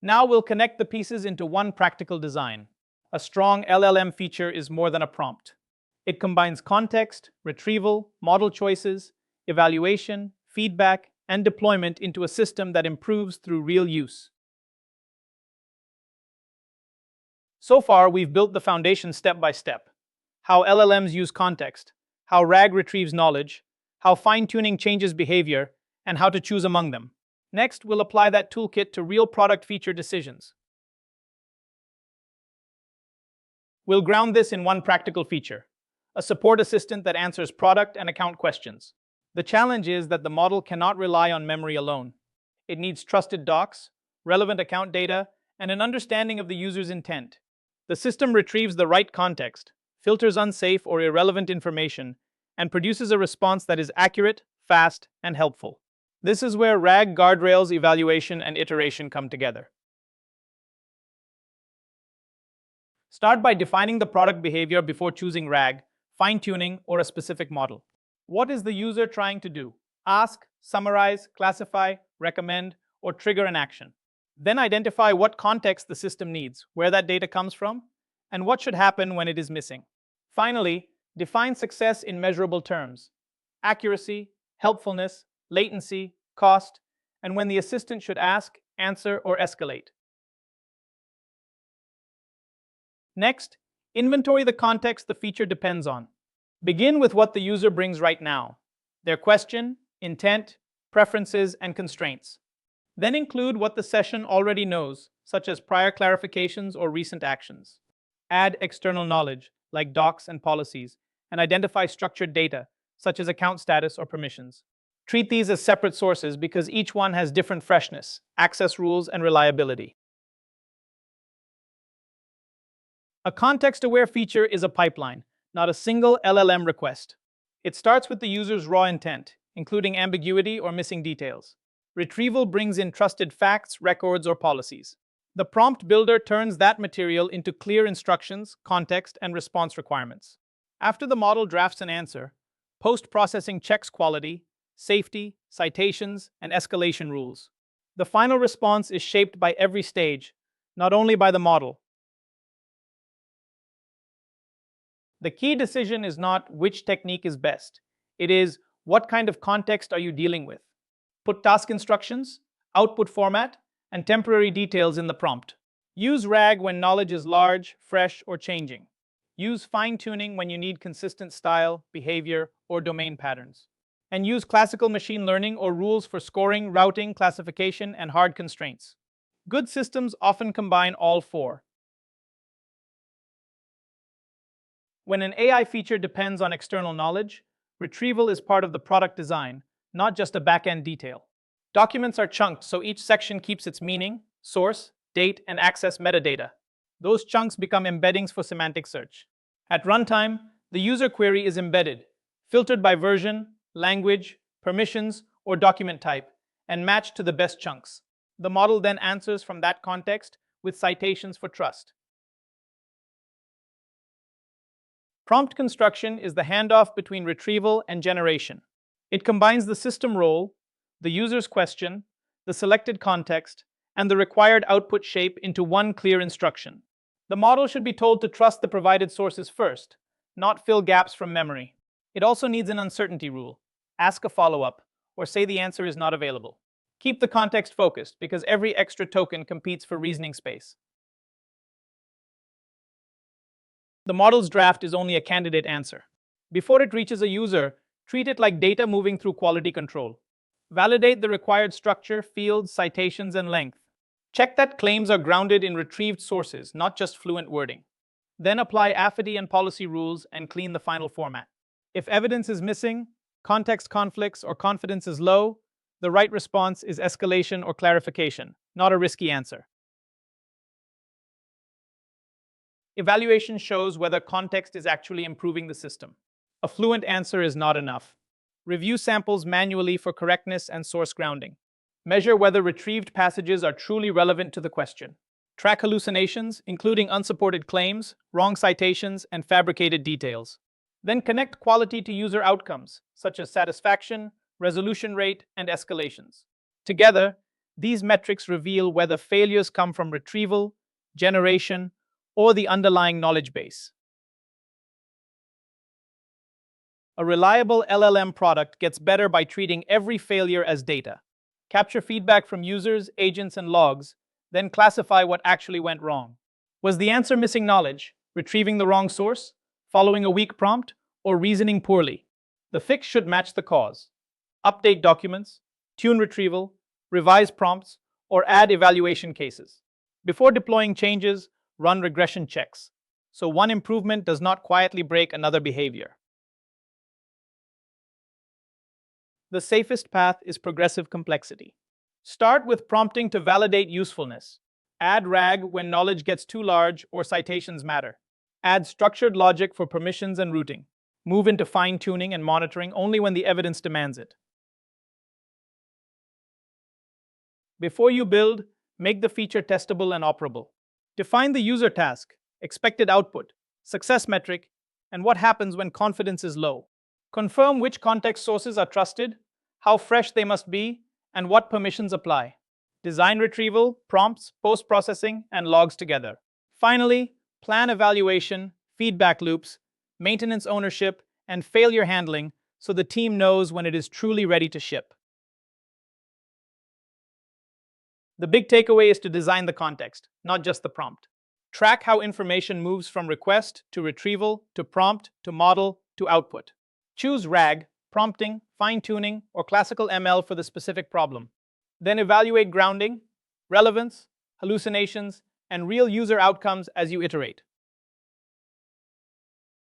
Now we'll connect the pieces into one practical design. A strong LLM feature is more than a prompt. It combines context, retrieval, model choices, evaluation, feedback, and deployment into a system that improves through real use. So far, we've built the foundation step by step. How LLMs use context, how RAG retrieves knowledge, how fine-tuning changes behavior, and how to choose among them. Next, we'll apply that toolkit to real product feature decisions. We'll ground this in one practical feature, a support assistant that answers product and account questions. The challenge is that the model cannot rely on memory alone. It needs trusted docs, relevant account data, and an understanding of the user's intent. The system retrieves the right context, filters unsafe or irrelevant information, and produces a response that is accurate, fast, and helpful. This is where RAG, guardrails, evaluation, and iteration come together. Start by defining the product behavior before choosing RAG, fine-tuning, or a specific model. What is the user trying to do? Ask, summarize, classify, recommend, or trigger an action. Then identify what context the system needs, where that data comes from, and what should happen when it is missing. Finally, define success in measurable terms: accuracy, helpfulness, latency, cost, and when the assistant should ask, answer, or escalate. Next, inventory the context the feature depends on. Begin with what the user brings right now: their question, intent, preferences, and constraints. Then include what the session already knows, such as prior clarifications or recent actions. Add external knowledge, like docs and policies, and identify structured data, such as account status or permissions. Treat these as separate sources because each one has different freshness, access rules, and reliability. A context-aware feature is a pipeline, not a single LLM request. It starts with the user's raw intent, including ambiguity or missing details. Retrieval brings in trusted facts, records, or policies. The prompt builder turns that material into clear instructions, context, and response requirements. After the model drafts an answer, post-processing checks quality, safety, citations, and escalation rules. The final response is shaped by every stage, not only by the model. The key decision is not which technique is best. It is, what kind of context are you dealing with? Put task instructions, output format, and temporary details in the prompt. Use RAG when knowledge is large, fresh, or changing. Use fine-tuning when you need consistent style, behavior, or domain patterns. And use classical machine learning or rules for scoring, routing, classification, and hard constraints. Good systems often combine all four. When an AI feature depends on external knowledge, retrieval is part of the product design, not just a back-end detail. Documents are chunked so each section keeps its meaning, source, date, and access metadata. Those chunks become embeddings for semantic search. At runtime, the user query is embedded, filtered by version, language, permissions, or document type, and matched to the best chunks. The model then answers from that context with citations for trust. Prompt construction is the handoff between retrieval and generation. It combines the system role, the user's question, the selected context, and the required output shape into one clear instruction. The model should be told to trust the provided sources first, not fill gaps from memory. It also needs an uncertainty rule. Ask a follow-up, or say the answer is not available. Keep the context focused, because every extra token competes for reasoning space. The model's draft is only a candidate answer. Before it reaches a user, treat it like data moving through quality control. Validate the required structure, fields, citations, and length. Check that claims are grounded in retrieved sources, not just fluent wording. Then apply affidavit and policy rules and clean the final format. If evidence is missing, context conflicts, or confidence is low, the right response is escalation or clarification, not a risky answer. Evaluation shows whether context is actually improving the system. A fluent answer is not enough. Review samples manually for correctness and source grounding. Measure whether retrieved passages are truly relevant to the question. Track hallucinations, including unsupported claims, wrong citations, and fabricated details. Then connect quality to user outcomes, such as satisfaction, resolution rate, and escalations. Together, These metrics reveal whether failures come from retrieval, generation, or the underlying knowledge base. A reliable LLM product gets better by treating every failure as data. Capture feedback from users, agents, and logs, then classify what actually went wrong. Was the answer missing knowledge, retrieving the wrong source, following a weak prompt, or reasoning poorly? The fix should match the cause. Update documents, tune retrieval, revise prompts, or add evaluation cases. Before deploying changes, run regression checks, so one improvement does not quietly break another behavior. The safest path is progressive complexity. Start with prompting to validate usefulness. Add RAG when knowledge gets too large or citations matter. Add structured logic for permissions and routing. Move into fine-tuning and monitoring only when the evidence demands it. Before you build, make the feature testable and operable. Define the user task, expected output, success metric, and what happens when confidence is low. Confirm which context sources are trusted, how fresh they must be, and what permissions apply. Design retrieval, prompts, post-processing, and logs together. Finally, plan evaluation, feedback loops, maintenance ownership, and failure handling so the team knows when it is truly ready to ship. The big takeaway is to design the context, not just the prompt. Track how information moves from request to retrieval to prompt to model to output. Choose RAG, prompting, fine-tuning, or classical ML for the specific problem. Then evaluate grounding, relevance, hallucinations, and real user outcomes as you iterate.